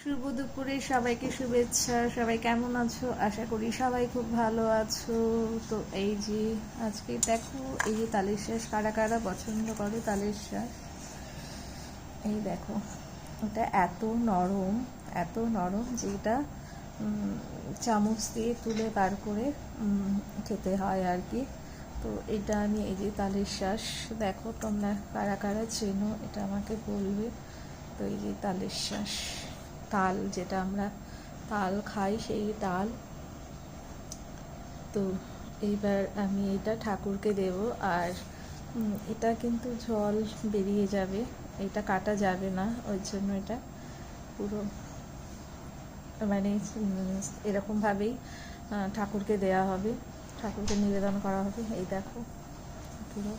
শুভ দুপুরে সবাইকে শুভেচ্ছা। সবাই কেমন আছো? আশা করি সবাই খুব ভালো আছো। তো এই যে আজকে দেখো, এই যে তালের শাঁস কারা কারা পছন্দ করো তালের শাঁস, এই দেখো এটা এত নরম যে এটা চামচ দিয়ে তুলে বার করে খেতে হয় আর কি। তো এটা আমি এই যে তালের শাঁস, দেখো তোমরা কারা কারা চেনো এটা আমাকে বলবে। তো এই যে তালের শাঁস, তাল যেটা আমরা তাল খাই সেই তাল। তো এইবার আমি এটা ঠাকুরকে দেব। আর এটা কিন্তু জল বেরিয়ে যাবে, এটা কাটা যাবে না, ওই জন্য এটা পুরো মানে এরকমভাবেই ঠাকুরকে দেয়া হবে, ঠাকুরকে নিবেদন করা হবে। এই দেখো পুরো।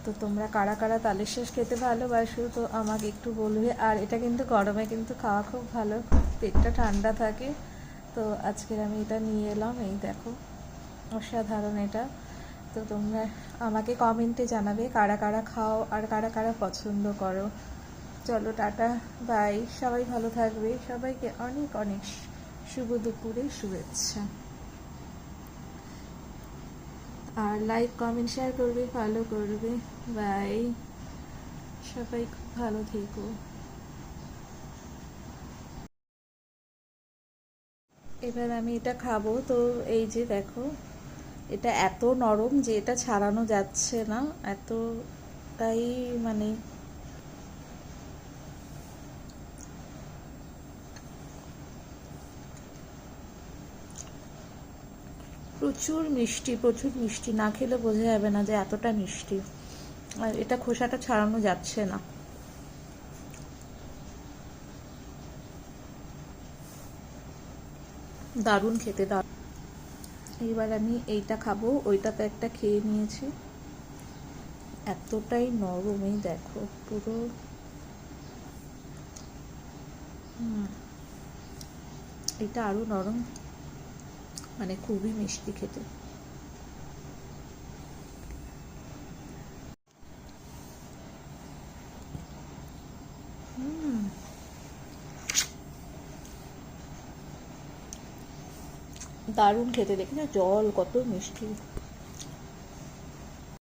তো তোমরা কারা কারা তালের শাঁস খেতে ভালোবাসো তো আমাকে একটু বলবে। আর এটা কিন্তু গরমে কিন্তু খাওয়া খুব ভালো, পেটটা ঠান্ডা থাকে। তো আজকের আমি এটা নিয়ে এলাম, এই দেখো অসাধারণ এটা। তো তোমরা আমাকে কমেন্টে জানাবে কারা কারা খাও আর কারা কারা পছন্দ করো। চলো টাটা, বাই, সবাই ভালো থাকবে, সবাইকে অনেক অনেক শুভ দুপুরে শুভেচ্ছা। আর লাইক কমেন্ট শেয়ার করবে, ফলো করবে। বাই, সবাই খুব ভালো থেকো। এবার আমি এটা খাবো। তো এই যে দেখো, এটা এত নরম যে এটা ছাড়ানো যাচ্ছে না, এতটাই মানে প্রচুর মিষ্টি, প্রচুর মিষ্টি, না খেলে বোঝা যাবে না যে এতটা মিষ্টি। আর এটা খোসাটা ছাড়ানো যাচ্ছে না। দারুণ খেতে, দারুণ। এইবার আমি এইটা খাবো, ওইটা তো একটা খেয়ে নিয়েছি। এতটাই নরম, এই দেখো পুরো। এটা আরো নরম, মানে খুবই মিষ্টি খেতে। দারুণ খেতে, দেখি না জল কত মিষ্টি।